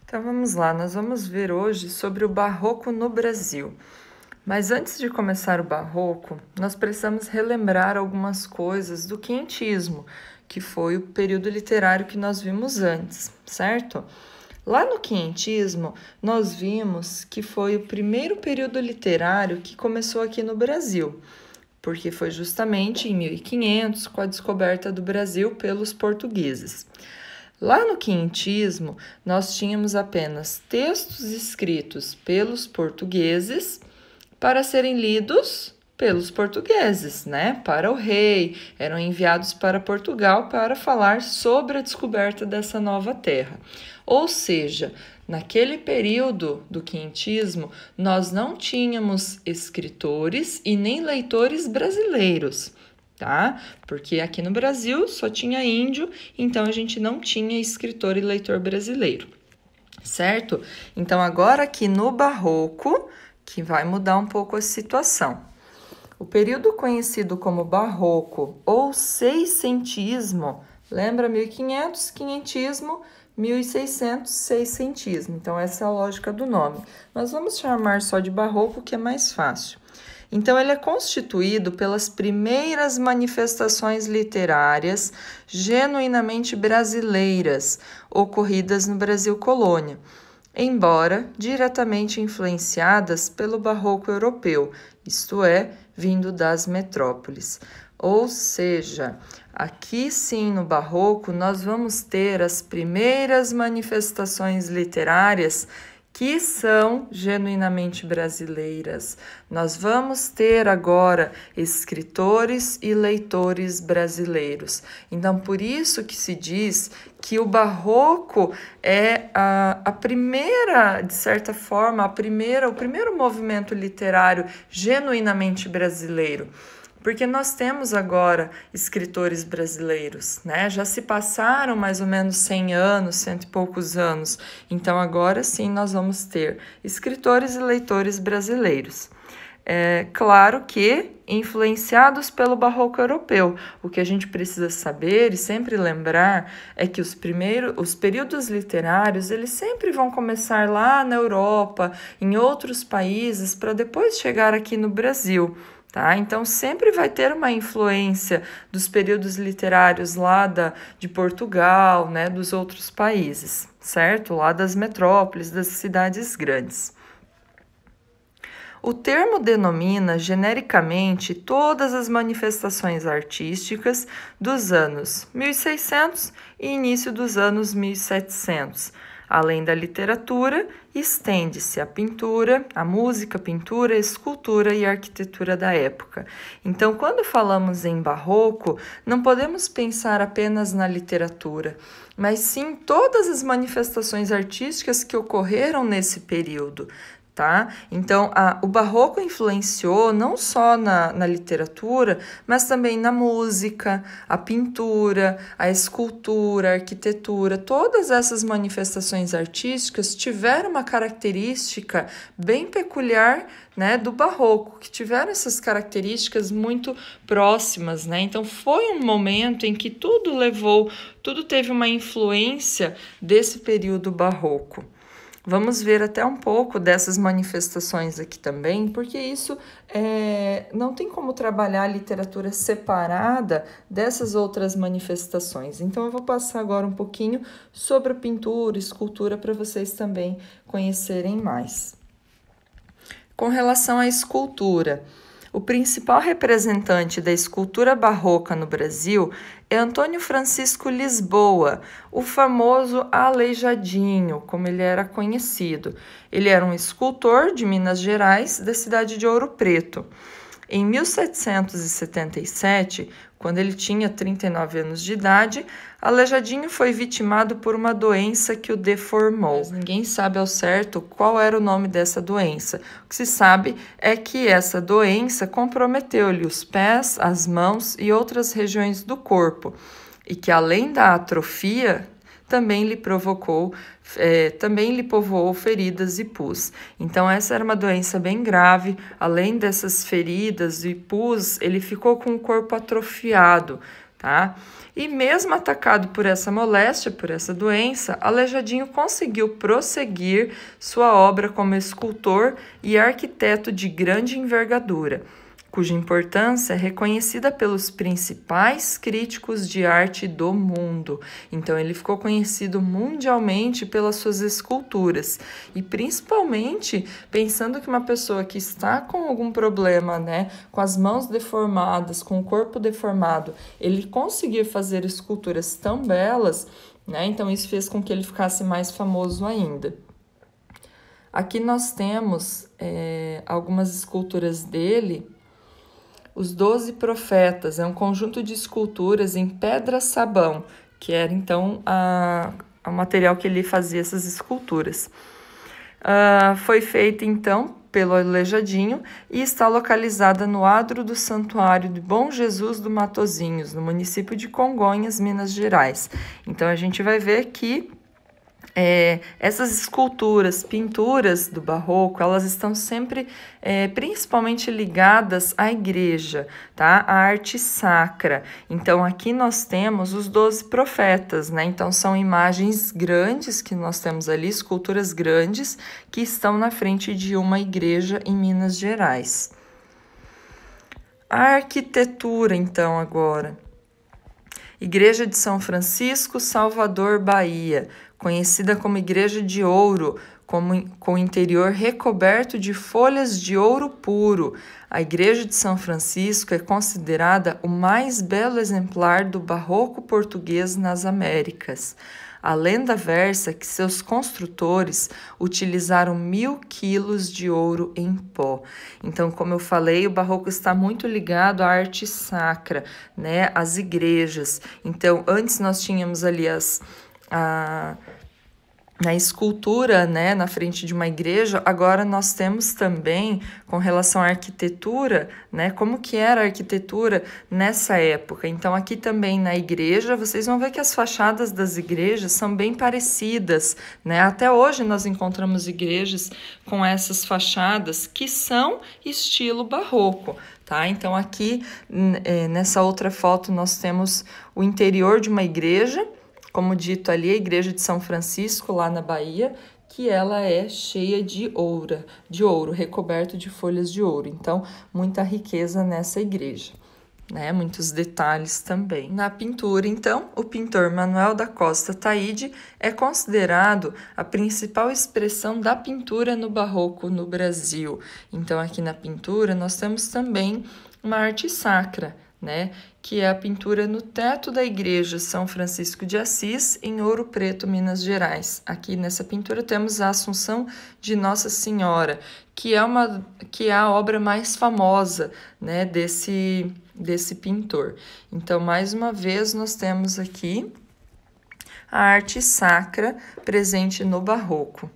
Então vamos lá, nós vamos ver hoje sobre o Barroco no Brasil. Mas antes de começar o Barroco, nós precisamos relembrar algumas coisas do Quinhentismo, que foi o período literário que nós vimos antes, certo? Lá no Quinhentismo, nós vimos que foi o primeiro período literário que começou aqui no Brasil, porque foi justamente em 1500, com a descoberta do Brasil pelos portugueses. Lá no Quinhentismo, nós tínhamos apenas textos escritos pelos portugueses para serem lidos pelos portugueses, né? Para o rei, eram enviados para Portugal para falar sobre a descoberta dessa nova terra. Ou seja, naquele período do quinhentismo, nós não tínhamos escritores e nem leitores brasileiros, tá? Porque aqui no Brasil só tinha índio, então a gente não tinha escritor e leitor brasileiro, certo? Então agora aqui no Barroco, que vai mudar um pouco a situação. O período conhecido como Barroco ou Seiscentismo, lembra 1500, quinhentismo, 1600, seiscentismo. Então essa é a lógica do nome. Nós vamos chamar só de Barroco, que é mais fácil. Então, ele é constituído pelas primeiras manifestações literárias genuinamente brasileiras ocorridas no Brasil colônia, embora diretamente influenciadas pelo barroco europeu, isto é, vindo das metrópoles. Ou seja, aqui sim no barroco nós vamos ter as primeiras manifestações literárias que são genuinamente brasileiras. Nós vamos ter agora escritores e leitores brasileiros. Então, por isso que se diz que o Barroco é a primeira, de certa forma, o primeiro movimento literário genuinamente brasileiro. Porque nós temos agora escritores brasileiros, né? Já se passaram mais ou menos 100 anos, cento e poucos anos. Então, agora sim, nós vamos ter escritores e leitores brasileiros. É claro que influenciados pelo barroco europeu. O que a gente precisa saber e sempre lembrar é que os períodos literários, eles sempre vão começar lá na Europa, em outros países, para depois chegar aqui no Brasil. Tá? Então, sempre vai ter uma influência dos períodos literários lá de Portugal, né, dos outros países, certo? Lá das metrópoles, das cidades grandes. O termo denomina genericamente todas as manifestações artísticas dos anos 1600 e início dos anos 1700. Além da literatura, estende-se a pintura, a música, pintura, escultura e arquitetura da época. Então, quando falamos em barroco, não podemos pensar apenas na literatura, mas sim todas as manifestações artísticas que ocorreram nesse período. Tá? Então, o barroco influenciou não só na literatura, mas também na música, a pintura, a escultura, a arquitetura. Todas essas manifestações artísticas tiveram uma característica bem peculiar, né, do barroco, que tiveram essas características muito próximas, né? Então, foi um momento em que tudo teve uma influência desse período barroco. Vamos ver até um pouco dessas manifestações aqui também, porque isso não tem como trabalhar a literatura separada dessas outras manifestações. Então, eu vou passar agora um pouquinho sobre a pintura, escultura, para vocês também conhecerem mais. Com relação à escultura, o principal representante da escultura barroca no Brasil é Antônio Francisco Lisboa, o famoso Aleijadinho, como ele era conhecido. Ele era um escultor de Minas Gerais, da cidade de Ouro Preto. Em 1777, quando ele tinha 39 anos de idade, Aleijadinho foi vitimado por uma doença que o deformou. Mas ninguém sabe ao certo qual era o nome dessa doença. O que se sabe é que essa doença comprometeu-lhe os pés, as mãos e outras regiões do corpo, e que além da atrofia, também lhe povoou feridas e pus. Então, essa era uma doença bem grave. Além dessas feridas e pus, ele ficou com o corpo atrofiado, tá? E mesmo atacado por essa moléstia, por essa doença, Aleijadinho conseguiu prosseguir sua obra como escultor e arquiteto de grande envergadura, cuja importância é reconhecida pelos principais críticos de arte do mundo. Então, ele ficou conhecido mundialmente pelas suas esculturas, e principalmente pensando que uma pessoa que está com algum problema, né, com as mãos deformadas, com o corpo deformado, ele conseguir fazer esculturas tão belas, né, então isso fez com que ele ficasse mais famoso ainda. Aqui nós temos algumas esculturas dele. Os 12 Profetas é um conjunto de esculturas em pedra-sabão, que era então o material que ele fazia essas esculturas. Foi feita então pelo Aleijadinho e está localizada no adro do Santuário de Bom Jesus do Matozinhos, no município de Congonhas, Minas Gerais. Então a gente vai ver que essas esculturas, pinturas do barroco, elas estão sempre principalmente ligadas à igreja, tá? À arte sacra. Então, aqui nós temos os 12 profetas, né? Então, são imagens grandes que nós temos ali, esculturas grandes, que estão na frente de uma igreja em Minas Gerais. A arquitetura, então, agora. Igreja de São Francisco, Salvador, Bahia, conhecida como Igreja de Ouro, com o interior recoberto de folhas de ouro puro. A Igreja de São Francisco é considerada o mais belo exemplar do barroco português nas Américas. A lenda versa que seus construtores utilizaram 1000 quilos de ouro em pó. Então, como eu falei, o barroco está muito ligado à arte sacra, né? Às igrejas. Então, antes nós tínhamos ali na escultura, né, na frente de uma igreja. Agora nós temos também, com relação à arquitetura, né, como que era a arquitetura nessa época. Então, aqui também na igreja, vocês vão ver que as fachadas das igrejas são bem parecidas, né? Até hoje nós encontramos igrejas com essas fachadas que são estilo barroco, tá? Então, aqui nessa outra foto nós temos o interior de uma igreja, como dito ali, a Igreja de São Francisco, lá na Bahia, que ela é cheia de ouro, recoberto de folhas de ouro. Então, muita riqueza nessa igreja, né? Muitos detalhes também. Na pintura, então, o pintor Manuel da Costa Taide é considerado a principal expressão da pintura no barroco no Brasil. Então, aqui na pintura, nós temos também uma arte sacra, né, que é a pintura no teto da igreja São Francisco de Assis, em Ouro Preto, Minas Gerais. Aqui nessa pintura temos a Assunção de Nossa Senhora, que é a obra mais famosa, né, desse pintor. Então, mais uma vez, nós temos aqui a arte sacra presente no barroco.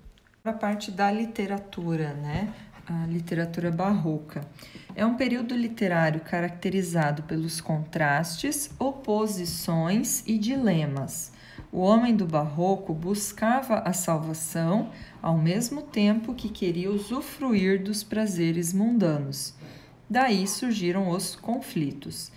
A parte da literatura, né? A literatura barroca. É um período literário caracterizado pelos contrastes, oposições e dilemas. O homem do barroco buscava a salvação ao mesmo tempo que queria usufruir dos prazeres mundanos. Daí surgiram os conflitos.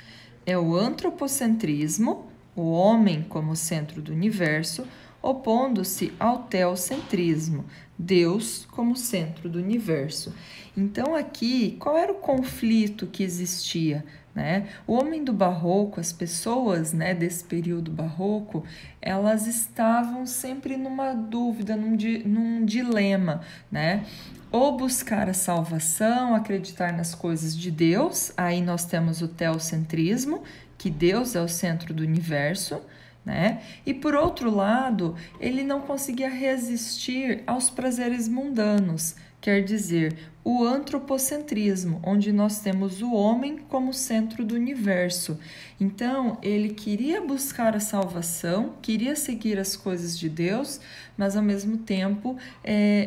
É o antropocentrismo, o homem como centro do universo, opondo-se ao teocentrismo, Deus como centro do universo. Então, aqui, qual era o conflito que existia, né? O homem do barroco, as pessoas, né, desse período barroco, elas estavam sempre numa dúvida, num dilema, né? Ou buscar a salvação, acreditar nas coisas de Deus, aí nós temos o teocentrismo, que Deus é o centro do universo, né? E por outro lado, ele não conseguia resistir aos prazeres mundanos, quer dizer, o antropocentrismo, onde nós temos o homem como centro do universo. Então, ele queria buscar a salvação, queria seguir as coisas de Deus, mas ao mesmo tempo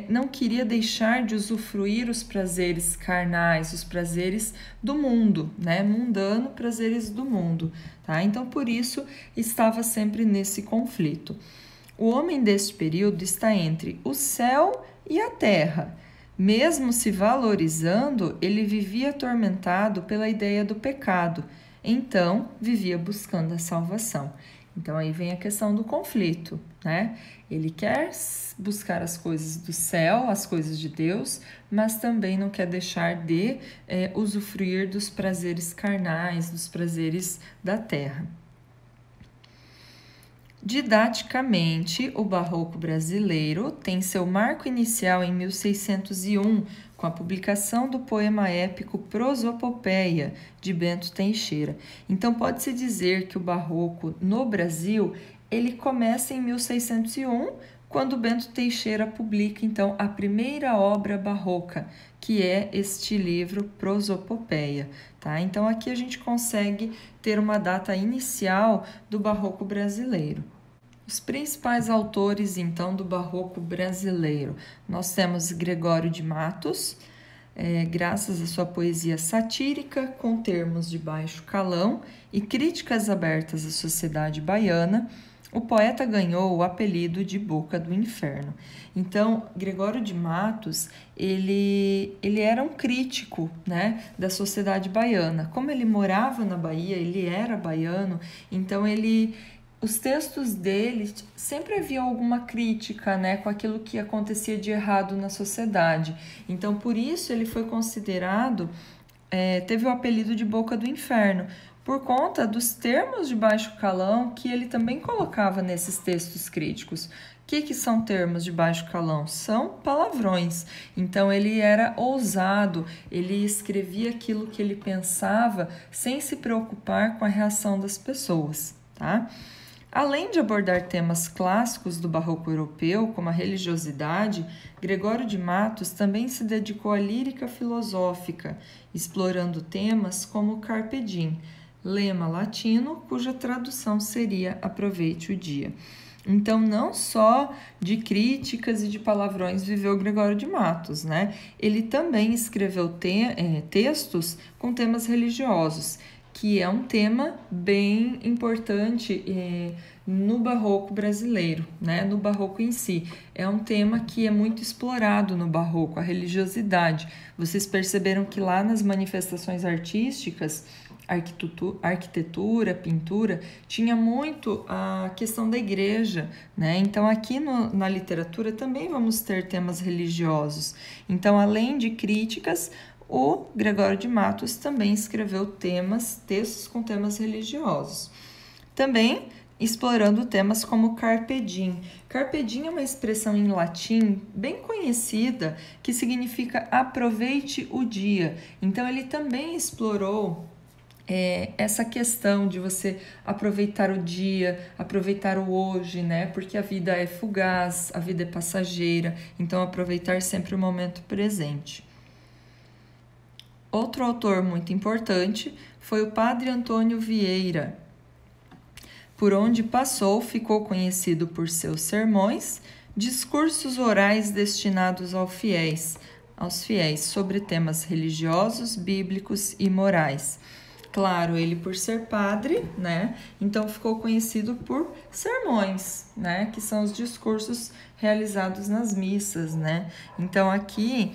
não queria deixar de usufruir os prazeres carnais, os prazeres do mundo, né? Mundano, prazeres do mundo, tá? Então, por isso, estava sempre nesse conflito. O homem deste período está entre o céu e a terra. Mesmo se valorizando, ele vivia atormentado pela ideia do pecado. então vivia buscando a salvação. Então aí vem a questão do conflito, né? Ele quer buscar as coisas do céu, as coisas de Deus, mas também não quer deixar de usufruir dos prazeres carnais, dos prazeres da terra. Didaticamente, o barroco brasileiro tem seu marco inicial em 1601, com a publicação do poema épico Prosopopeia, de Bento Teixeira. Então, pode-se dizer que o barroco no Brasil, ele começa em 1601, quando Bento Teixeira publica, então, a primeira obra barroca, que é este livro Prosopopeia, tá? Então, aqui a gente consegue ter uma data inicial do barroco brasileiro. Os principais autores, então, do barroco brasileiro. Nós temos Gregório de Matos, graças à sua poesia satírica, com termos de baixo calão e críticas abertas à sociedade baiana, o poeta ganhou o apelido de Boca do Inferno. Então, Gregório de Matos, ele era um crítico, né, da sociedade baiana. Como ele morava na Bahia, ele era baiano, então os textos dele sempre havia alguma crítica, né, com aquilo que acontecia de errado na sociedade. Então, por isso ele foi considerado, teve o apelido de Boca do Inferno, por conta dos termos de baixo calão que ele também colocava nesses textos críticos. O que são termos de baixo calão? São palavrões. Então, ele era ousado, ele escrevia aquilo que ele pensava sem se preocupar com a reação das pessoas, tá? Além de abordar temas clássicos do barroco europeu, como a religiosidade, Gregório de Matos também se dedicou à lírica filosófica, explorando temas como Carpe Diem, lema latino cuja tradução seria aproveite o dia. Então, não só de críticas e de palavrões viveu Gregório de Matos, né? Ele também escreveu textos com temas religiosos, que é um tema bem importante no barroco brasileiro, né? No barroco em si. É um tema que é muito explorado no barroco, a religiosidade. Vocês perceberam que lá nas manifestações artísticas, arquitetura, pintura, tinha muito a questão da igreja, né? Então, aqui na literatura também vamos ter temas religiosos. Então, além de críticas, o Gregório de Matos também escreveu textos com temas religiosos. Também explorando temas como Carpe Diem. Carpe Diem é uma expressão em latim bem conhecida que significa aproveite o dia. Então, ele também explorou essa questão de você aproveitar o dia, aproveitar o hoje, né? Porque a vida é fugaz, a vida é passageira, então aproveitar sempre o momento presente. Outro autor muito importante foi o Padre Antônio Vieira. Por onde passou, ficou conhecido por seus sermões, discursos orais destinados aos fiéis sobre temas religiosos, bíblicos e morais. Claro, ele por ser padre, né? Então ficou conhecido por sermões, né? Que são os discursos realizados nas missas, né? Então aqui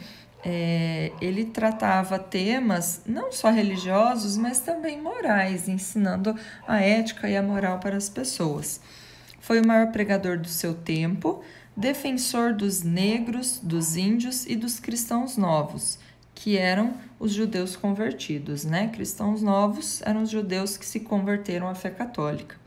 ele tratava temas não só religiosos, mas também morais, ensinando a ética e a moral para as pessoas. Foi o maior pregador do seu tempo, defensor dos negros, dos índios e dos cristãos novos, que eram os judeus convertidos, né? Cristãos novos eram os judeus que se converteram à fé católica.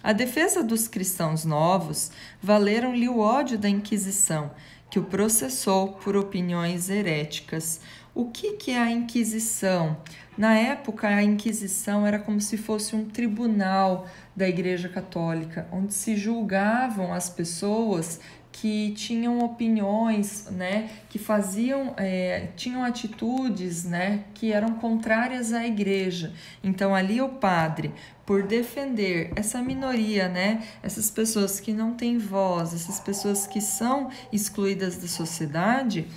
A defesa dos cristãos novos valeram-lhe o ódio da Inquisição, que o processou por opiniões heréticas. O que é a Inquisição? Na época, a Inquisição era como se fosse um tribunal da Igreja Católica, onde se julgavam as pessoas que tinham opiniões, né, que tinham atitudes, né, que eram contrárias à igreja. Então, ali o padre, por defender essa minoria, né, essas pessoas que não têm voz, essas pessoas que são excluídas da sociedade,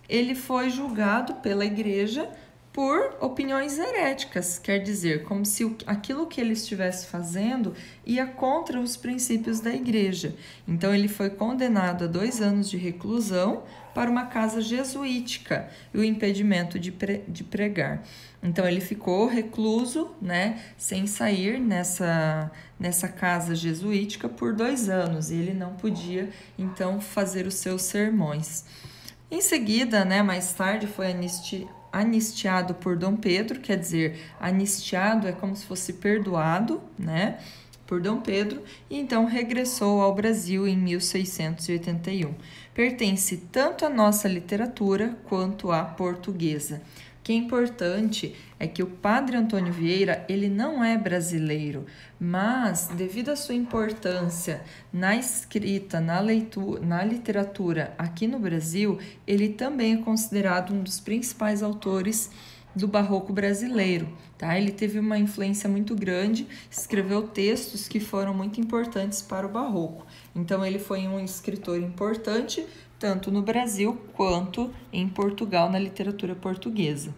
ele foi julgado pela igreja por opiniões heréticas, quer dizer, como se aquilo que ele estivesse fazendo ia contra os princípios da igreja. Então, ele foi condenado a 2 anos de reclusão para uma casa jesuítica e o impedimento de pregar. Então, ele ficou recluso, né, sem sair nessa casa jesuítica por 2 anos, e ele não podia, então, fazer os seus sermões. Em seguida, né, mais tarde, foi anistiado por Dom Pedro, quer dizer, anistiado é como se fosse perdoado, né, por Dom Pedro, e então regressou ao Brasil em 1681. Pertence tanto à nossa literatura quanto à portuguesa. O que é importante é que o Padre Antônio Vieira, ele não é brasileiro, mas devido à sua importância na escrita, na leitura, na literatura aqui no Brasil, ele também é considerado um dos principais autores do barroco brasileiro, tá? Ele teve uma influência muito grande, escreveu textos que foram muito importantes para o barroco. Então, ele foi um escritor importante, tanto no Brasil quanto em Portugal, na literatura portuguesa.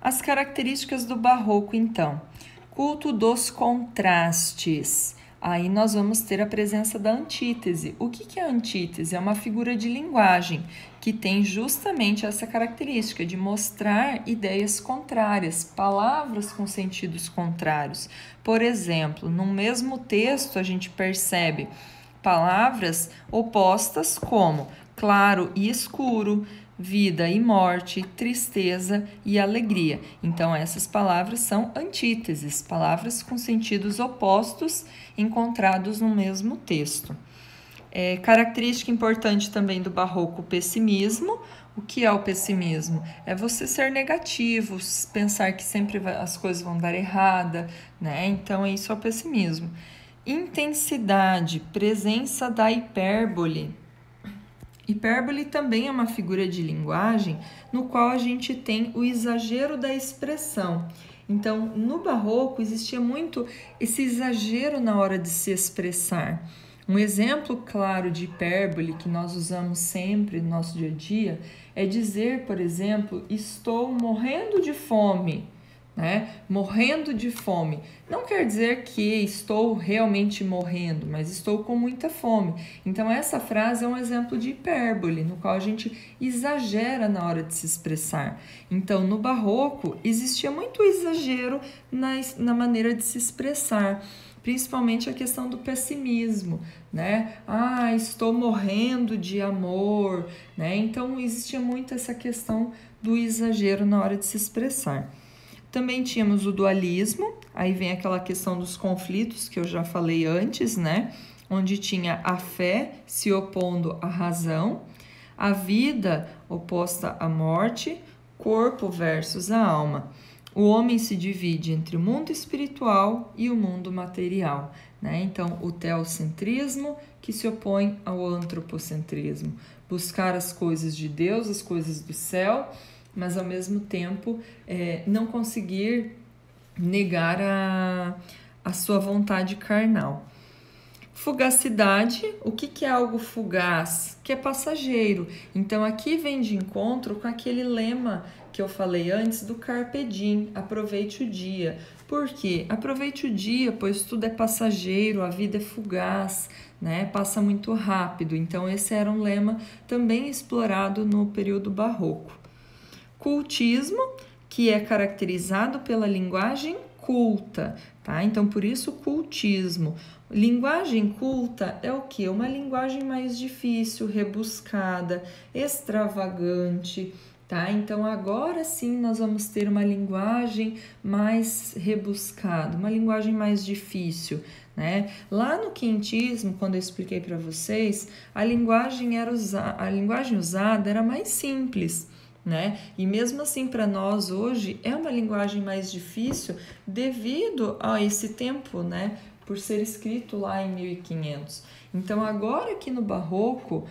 As características do barroco, então. Culto dos contrastes. Aí nós vamos ter a presença da antítese. O que é a antítese? É uma figura de linguagem que tem justamente essa característica de mostrar ideias contrárias, palavras com sentidos contrários. Por exemplo, no mesmo texto a gente percebe palavras opostas como claro e escuro, vida e morte, tristeza e alegria. Então, essas palavras são antíteses, palavras com sentidos opostos encontrados no mesmo texto. Característica importante também do barroco, o pessimismo. O que é o pessimismo? É você ser negativo, pensar que sempre as coisas vão dar errada, né? Então, isso é o pessimismo. Intensidade, presença da hipérbole. Hipérbole também é uma figura de linguagem no qual a gente tem o exagero da expressão. Então, no barroco existia muito esse exagero na hora de se expressar. Um exemplo claro de hipérbole que nós usamos sempre no nosso dia a dia é dizer, por exemplo, estou morrendo de fome. Né? Morrendo de fome. Não quer dizer que estou realmente morrendo, mas estou com muita fome. Então, essa frase é um exemplo de hipérbole, no qual a gente exagera na hora de se expressar. Então, no barroco, existia muito exagero na maneira de se expressar, principalmente a questão do pessimismo, né? Estou morrendo de amor, né? Então, existia muito essa questão do exagero na hora de se expressar. Também tínhamos o dualismo, aí vem aquela questão dos conflitos que eu já falei antes, né? Onde tinha a fé se opondo à razão, a vida oposta à morte, corpo versus a alma. O homem se divide entre o mundo espiritual e o mundo material, né? Então, o teocentrismo que se opõe ao antropocentrismo. Buscar as coisas de Deus, as coisas do céu, mas ao mesmo tempo não conseguir negar a sua vontade carnal. Fugacidade, o que é algo fugaz? Que é passageiro. Então aqui vem de encontro com aquele lema que eu falei antes do Carpe Diem, aproveite o dia. Por quê? Aproveite o dia, pois tudo é passageiro, a vida é fugaz, né? Passa muito rápido. Então esse era um lema também explorado no período barroco. Cultismo, que é caracterizado pela linguagem culta, tá? Então, por isso, cultismo. Linguagem culta é o quê? Uma linguagem mais difícil, rebuscada, extravagante, tá? Então, agora sim, nós vamos ter uma linguagem mais rebuscada, uma linguagem mais difícil, né? Lá no quintismo, quando eu expliquei para vocês, a linguagem usada era mais simples, né? E mesmo assim, para nós hoje é uma linguagem mais difícil devido a esse tempo, né? Por ser escrito lá em 1500. Então, agora aqui no barroco,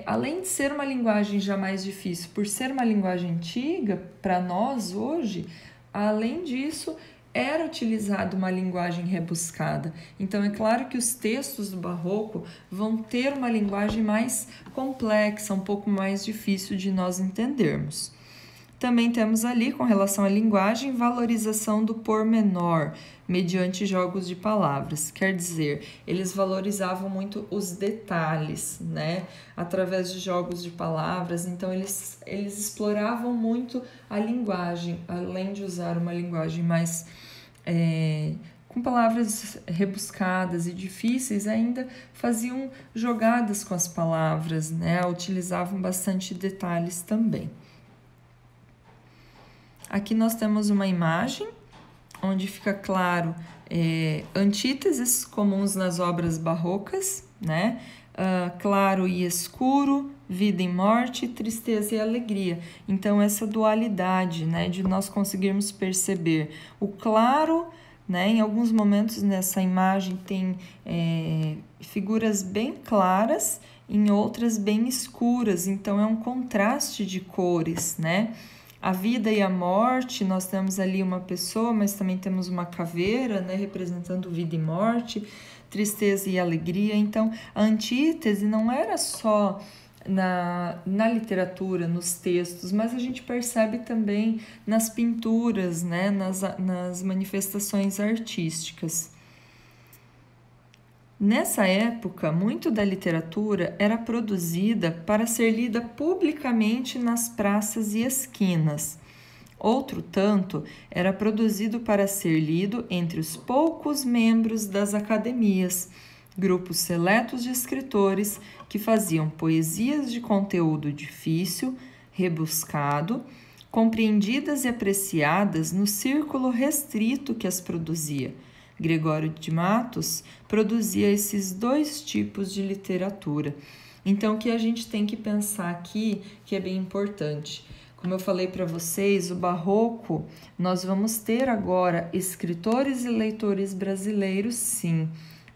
além de ser uma linguagem já mais difícil, por ser uma linguagem antiga para nós hoje, além disso, era utilizada uma linguagem rebuscada. Então, é claro que os textos do barroco vão ter uma linguagem mais complexa, um pouco mais difícil de nós entendermos. Também temos ali, com relação à linguagem, valorização do pormenor, mediante jogos de palavras. Quer dizer, eles valorizavam muito os detalhes, né? Através de jogos de palavras. Então, eles exploravam muito a linguagem, além de usar uma linguagem mais... com palavras rebuscadas e difíceis, ainda faziam jogadas com as palavras, né? Utilizavam bastante detalhes também. Aqui nós temos uma imagem onde fica claro antíteses comuns nas obras barrocas, né? Claro e escuro, vida e morte, tristeza e alegria. Então, essa dualidade, né, de nós conseguirmos perceber o claro, né, em alguns momentos nessa imagem tem figuras bem claras, em outras bem escuras, então é um contraste de cores, né? A vida e a morte, nós temos ali uma pessoa, mas também temos uma caveira, né, representando vida e morte, tristeza e alegria. Então, a antítese não era só na literatura, nos textos, mas a gente percebe também nas pinturas, né, nas manifestações artísticas. Nessa época, muito da literatura era produzida para ser lida publicamente nas praças e esquinas. Outro tanto era produzido para ser lido entre os poucos membros das academias, grupos seletos de escritores que faziam poesias de conteúdo difícil, rebuscado, compreendidas e apreciadas no círculo restrito que as produzia. Gregório de Matos produzia esses dois tipos de literatura. Então, o que a gente tem que pensar aqui, que é bem importante. Como eu falei para vocês, o barroco, nós vamos ter agora escritores e leitores brasileiros, sim,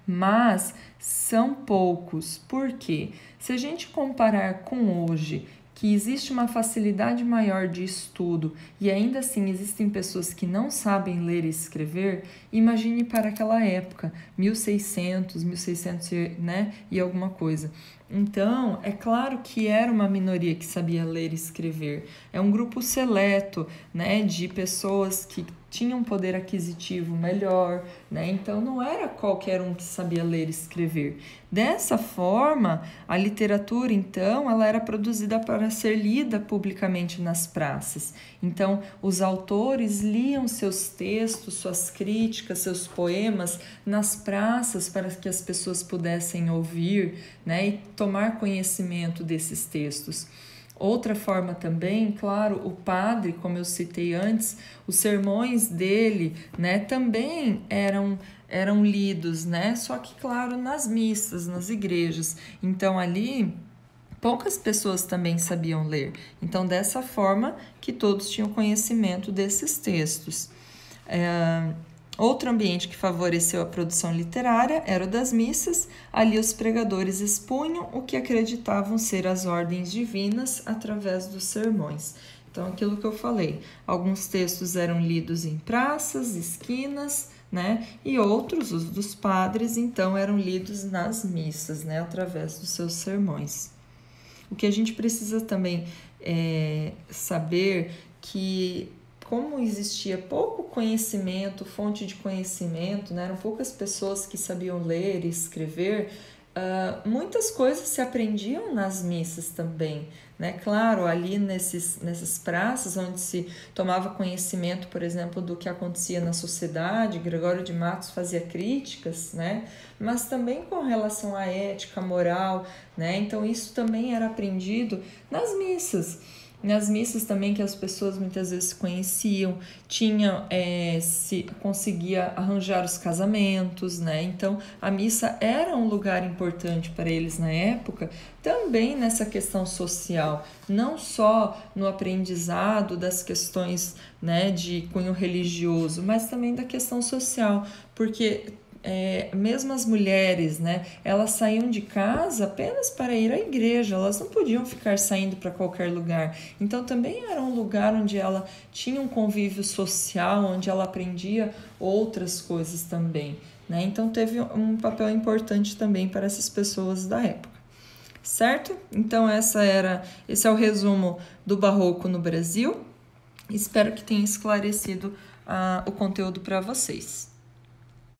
mas são poucos. Por quê? Se a gente comparar com hoje, que existe uma facilidade maior de estudo e ainda assim existem pessoas que não sabem ler e escrever, imagine para aquela época, 1600, né, e alguma coisa. Então, é claro que era uma minoria que sabia ler e escrever. É um grupo seleto, né, de pessoas que tinham poder aquisitivo melhor, né? Então, não era qualquer um que sabia ler e escrever. Dessa forma, a literatura, então, ela era produzida para ser lida publicamente nas praças. Então, os autores liam seus textos, suas críticas, seus poemas nas praças para que as pessoas pudessem ouvir, né, e tomar conhecimento desses textos. Outra forma também, claro, o padre, como eu citei antes, os sermões dele, né, também eram lidos, né, só que, claro, nas missas, nas igrejas. Então, ali, poucas pessoas também sabiam ler. Então, dessa forma que todos tinham conhecimento desses textos. Outro ambiente que favoreceu a produção literária era o das missas. Ali os pregadores expunham o que acreditavam ser as ordens divinas através dos sermões. Então, aquilo que eu falei, alguns textos eram lidos em praças, esquinas, né? E outros, os dos padres, então, eram lidos nas missas, né? Através dos seus sermões. O que a gente precisa também saber que, como existia pouco conhecimento, fonte de conhecimento, né? Eram poucas pessoas que sabiam ler e escrever, muitas coisas se aprendiam nas missas também, né? Claro, ali nessas praças onde se tomava conhecimento, por exemplo, do que acontecia na sociedade, Gregório de Matos fazia críticas, né? Mas também com relação à ética, moral, né? Então isso também era aprendido nas missas. Nas missas também que as pessoas muitas vezes se conheciam, se conseguia arranjar os casamentos, né? Então a missa era um lugar importante para eles na época, também nessa questão social, não só no aprendizado das questões, né, de cunho religioso, mas também da questão social, porque mesmo as mulheres, né, elas saíam de casa apenas para ir à igreja, elas não podiam ficar saindo para qualquer lugar. Então também era um lugar onde ela tinha um convívio social, onde ela aprendia outras coisas também, né? Então teve um papel importante também para essas pessoas da época. Certo? Então esse é o resumo do Barroco no Brasil. Espero que tenha esclarecido o conteúdo para vocês.